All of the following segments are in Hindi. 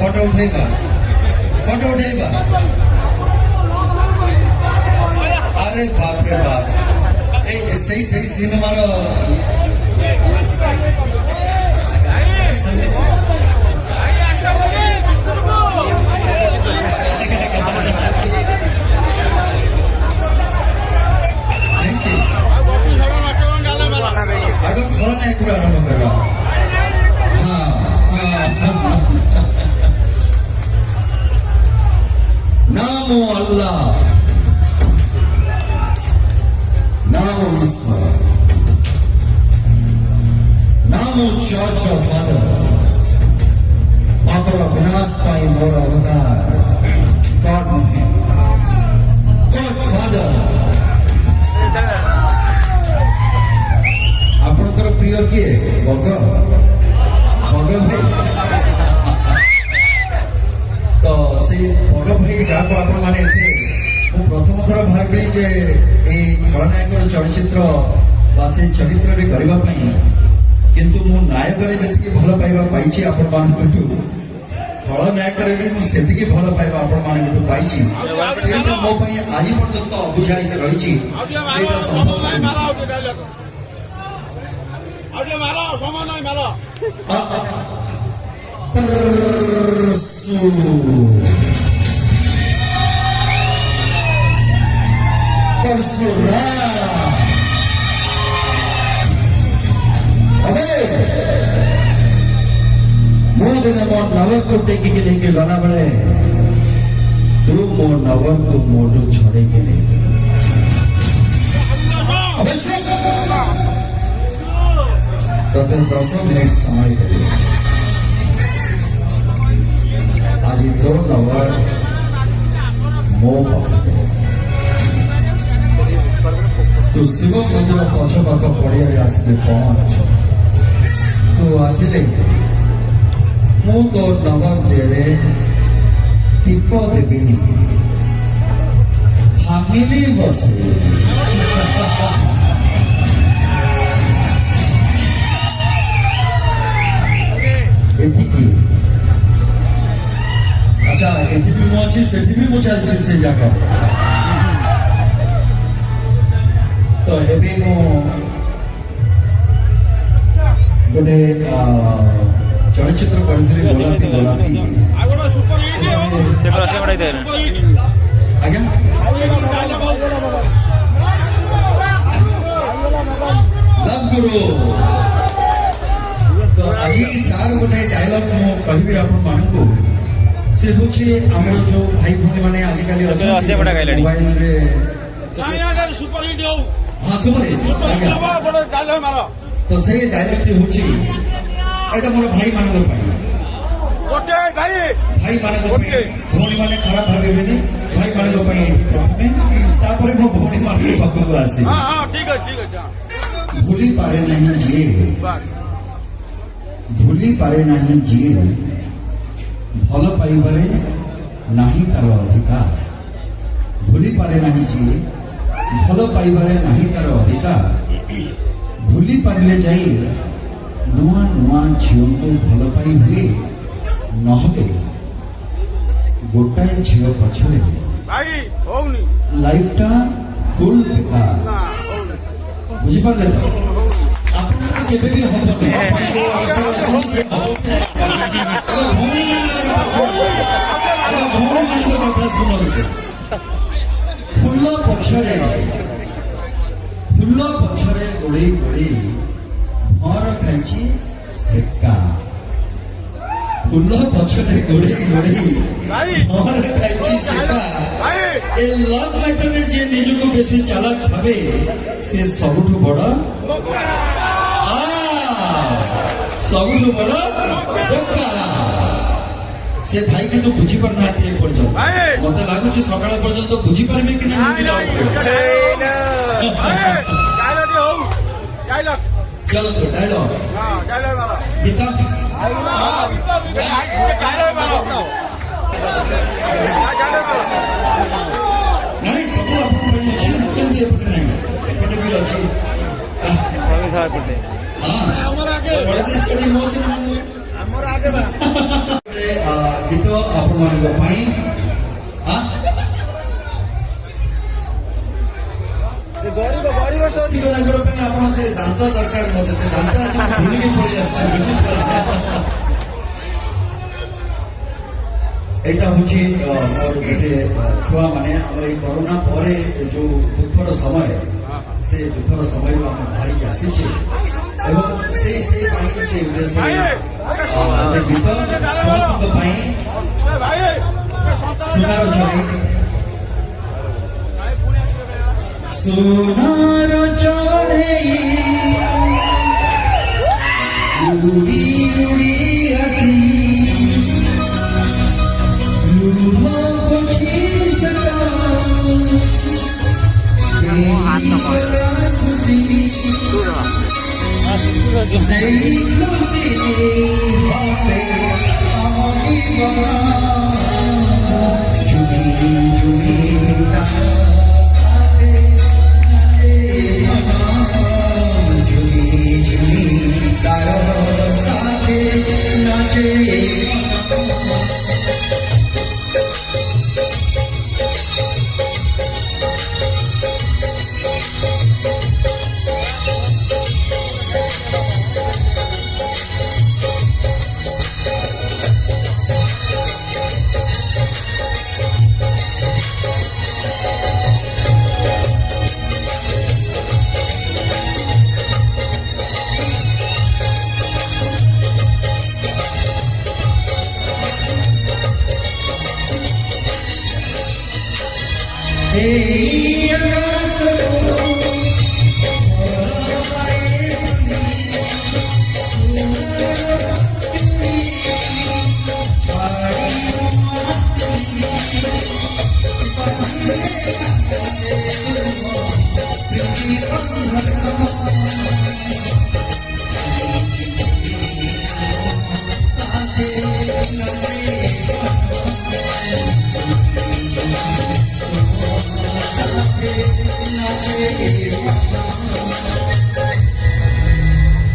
ଫଟୋ ଉଠେଇବା ଆରେ ବାପରେ ବାପ ସେଇ ସିନେମାର ଆଗ ଖଳନାୟକରୁ ଆରମ୍ଭ କରିବା नामो अल्लाह नामो ईश्वर नामो चर्च ऑफ फादर पापर विनाश पाई मोर अवतार गॉड नुहे गॉड फादर आपनकर प्रिय किए भग भाई तो से भग भाई जहाँ आपण मैंने प्रथम थर भावी जे खलनायक चलचित्र से चरित्र करने किंतु मु नायक जी भल पाइबा पाई आपण मानू खलनायक भी मुझे भल पाइबा आपण मानू पाई मो आज पर्यंत अबुझा रही मो दिन मो नवर को टेकी लेके गला बेले तू मो नवर को मोटू छोड़े के लेके तथे 10 मिनट समय करे आज तो नवर मो तू शिव मंदिर पछ पाख पड़िया आसिले पहुंच तू आसिले मु तो नवर देरे टीप देविनी फैमिली बसे एतिकी अच्छा एति भी मु अच्छी सेठी भी मु चलछि से जगह तो एबे मु गोटे चलचित्र करथिले गोलापी आगोडा सुपर हिट से प्रश्न पड़ाई दे आज्ञा लव गुरु तो आज सार गोटे डायलॉग मु कहबी आपण मानकू से होछि हमर जो भाई भौणी माने आज काली मोबाइल रे सुपर हिट हो हाँ सुपर हिट डायलॉग मारो तो से डायलॉग टी होछि एटा मोर भाई मानक पाई ओके भाई मानक पाई भौणी माने खराब भाबेनी भाई मानक पाई प्रथमे तापरे मो भौणी मानक पाखु आसी हां हां ठीक है भूली पारे नहीं जिए भूली पारे नहीं जिए भल पाइबारे नहीं तार अधिकार भूली पारे नहीं जिए भल पाइबारे नहीं तार अधिकार भूली पारे जाई नुआ नुआ झील को भल पाई हुए नहले गोटाए झील पछरे लाइफटा फुल बेकार बुझी पाले तो आपन केबे भी होबने फुल पछरे गोड़ी गोड़ी भर खाई सेका फुल पछरे गोड़ी गोड़ी भर खाई सेका ए लव मैटर में जे निजको बेसी चालाक भावे से सबुठु बड़ सबुठु बड़ बोका से भाई किंतु बुझी पार ना ए पर्यंत मते लागुछि सकाळ पर्यंत बुझी पारबे कि ना डायलॉग चलो तो डायलॉग हां डायलॉग मारो गीता डायलॉग मारो नहीं सब अपन अछि केंदे पटे नहीं पटे भी अछि कवि था पटे हां हमर आगे बड़े दिन चढ़ी मोसी हम गीत आपण शिवराजर ଆପଣ ସେ ଦାନ୍ତ ଦରକାର ମତେ ସେ ଦାନ୍ତ ଭୁଲିକି ପଳେଇ ଆସିଛି এইটা হচ্ছে মোর গোটে ছুয়া মানে আমার এই করোনা পরে যে দুঃখর সময় সে দুঃখর সময় আমি বাহারিকি আসিছে এবং সেই সেই পাই সেই উদ্দেশ্যে গীত সমস্ত পাই সোনার চড়াই সোনার চড়াই উড়ি উড়ি আসি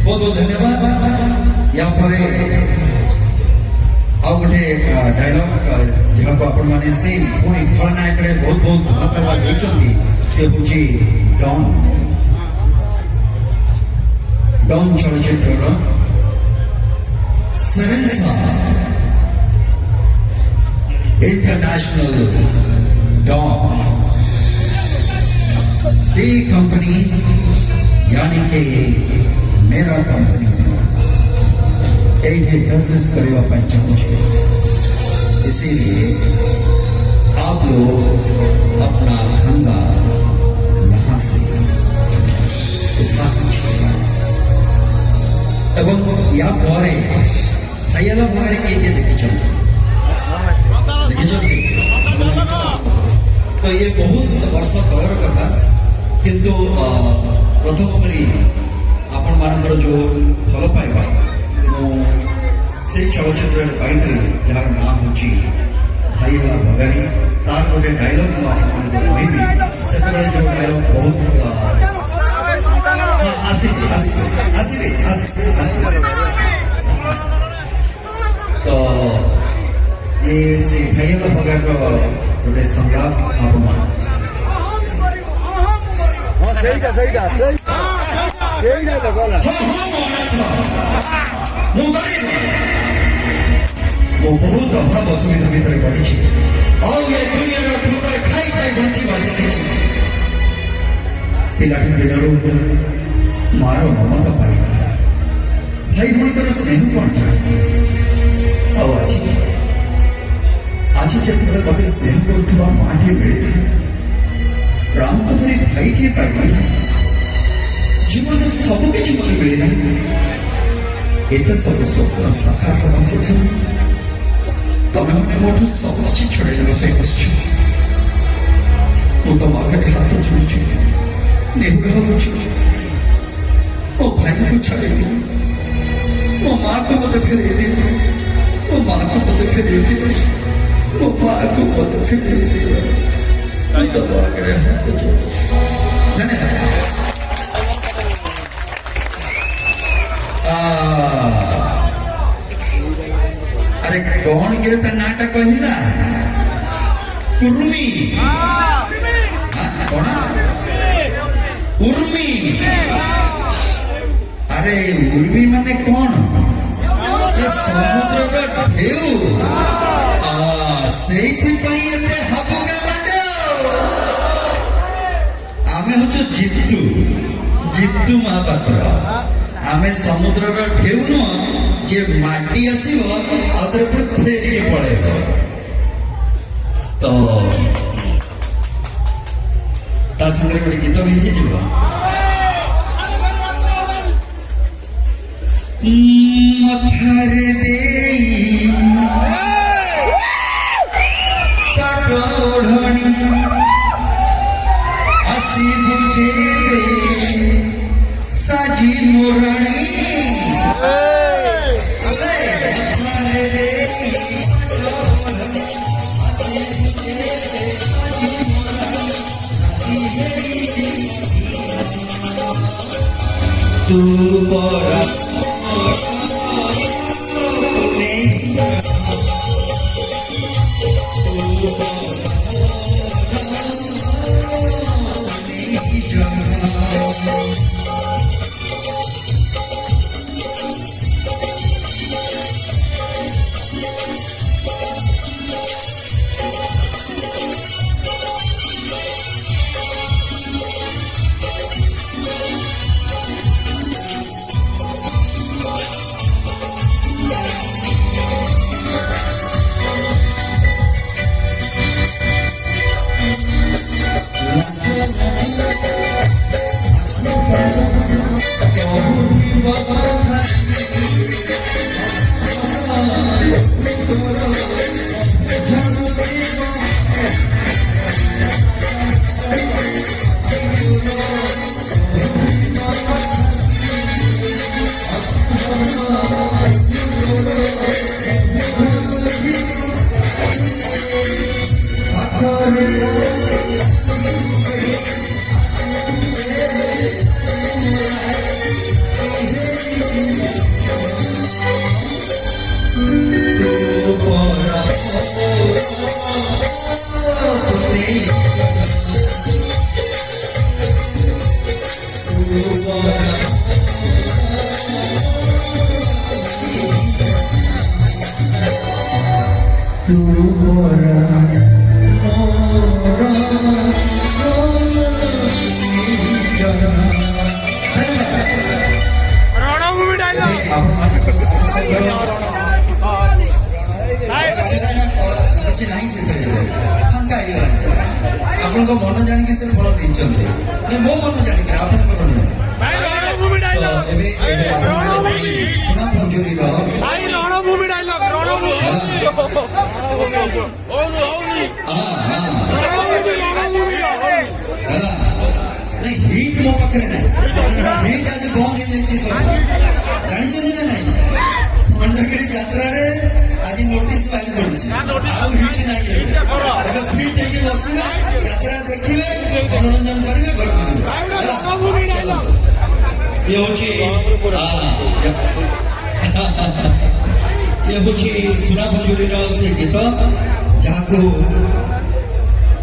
बहुत बहुत धन्यवाद यहाँ पर आउ गोटे डायलॉग जहाँ को आपण माने से पुणी खलनायक रे बहुत बहुत धन्यवाद देचंती से बुझी डॉन डॉन चलचित्र seven star international don D company यानी कि मेरा कंपनी ये बिजनेस करने चाहूँगी इसीलिए आप लोग अपना धंधा यहाँ से उठा कीजिएगा एवं या पर हाइला वगैरह किए देखी तो ये बहुत वर्ष तलर कथा किंतु प्रथम करी आपण मानकर जो भल पाइबा से चलचित्र पाई यार नाम हूँ भाईला भगारी तार गोटे डायलॉग कहबी से जो डायलॉग बहुत तो ये से भाईला भगार गोटे संग्राम आपण वो बहुत अभाव असुविधा भितर बढ़ी और ये दुनिया खाई खाई बंची बाजी पिलाटी दिनर मार ममता पाई भाई भर स्नेह कौन चाहते आज जब मत स्नेह करुवा माटे मिले राम पथरे भाई टे पाई जीवन सबकि मत मिले एत सब स्वप्न साकार होना तमें मैंने मोटू सबकि छड़े बस तुम आगे हाथ जोड़ी नेहुरा मो भाई को छाड़ी मो माँ को मत फेरे दे मो माँ को मत फेरे दे मो माँ को मत फेरे दे तब आगे हाथ जोड़ी कौन के ता नाटा कहला कुर्मी कौन उर्मी अरे उर्मी माने कौन समुद्र ढेउ से हाबुका बाटे आमे हूँ जितु जितु महापात्र आमे समुद्र ढेउ नुह जे माटी आसो फेरिकी पड़ेब तो ता संगे गोटे गीत भी मथारे पाटोढ़णी आसी बुझेबे साजी मोराणी तू बड़ा मन जाणी से फल दे मो मन जाणी हिट मो पाखे ना हिट आज बंद जानी ना ना खंडगिरी यात्रा आज नोटिस फाइल कर हिट ना फिट बसवे यात्रा देखिए मनोरंजन करेंगे घर ये हूँ सुना भंजुरी से गीत जहाँ को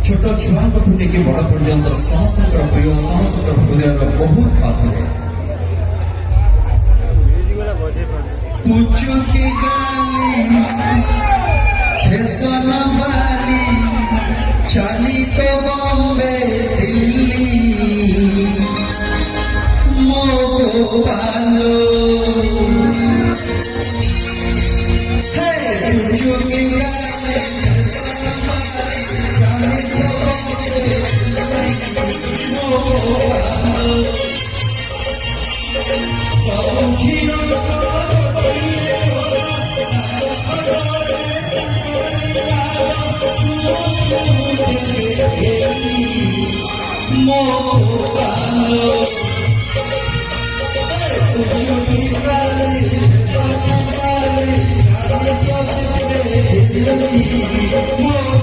छोट छुआ लेकिन बड़ पर्यंत समस्त प्रिय समस्त हृदय बहुत पाखे पुचुकी गाली फैशन वाली चाली तो बॉम्बे दिल्ली मोबालो है पुचुकी गाली चाली तो बॉम्बे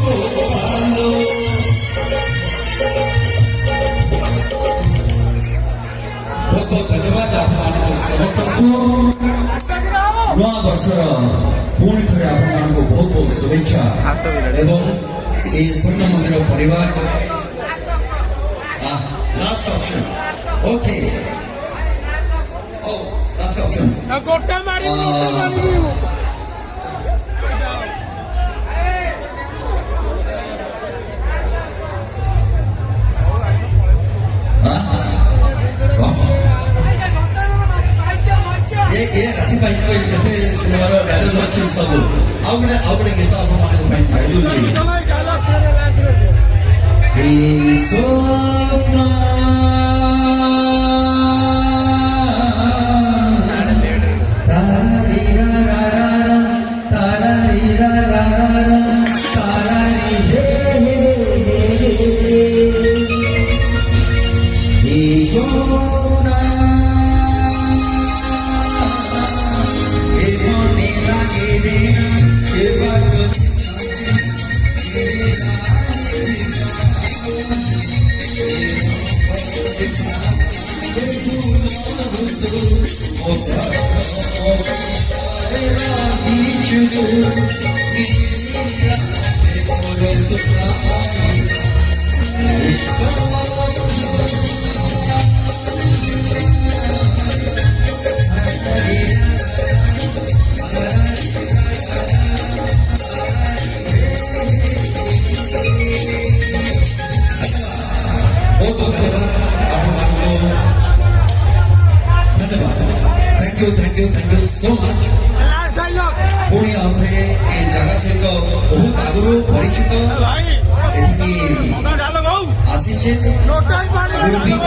मोबालो बहुत बहुत धन्यवाद आप समस्त ନୂଆ ବର୍ଷର ପୁଣି ଥରେ ଆପଣମାନଙ୍କୁ ବହୁତ ବହୁତ ଶୁଭେଚ୍ଛା ଏବଂ এই ସ୍ୱର୍ଣ୍ଣ ମନ୍ଦିର ପରିବାର last option okay last option ଗୋଟା ମାରିବୁ ଏ ରାତି ପାଇଁ କେତେ ସିନେମାର ଡାଇଲଗ ଅଛି ସବୁ ଆଉ ଗୋଟେ ଗୀତ ଆପଣମାନଙ୍କ ପାଇଁ ଗାଇଦେଉଛି ସ୍ୱପ୍ନ Thank you so much. ପୁଣି ଆଉଥରେ ଏ ଜାଗା ସହିତ ବହୁତ ଆଗରୁ ପରିଚିତ ଏଠିକି ଆସିଛେ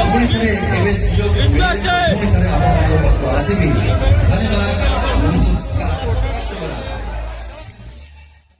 ପୁଣି ଥରେ ଏବେ ସୁଯୋଗ ପୁଣି ଥରେ ଆପଣମାନଙ୍କ ପାଖକୁ ଆସିବି ଧନ୍ୟବାଦ।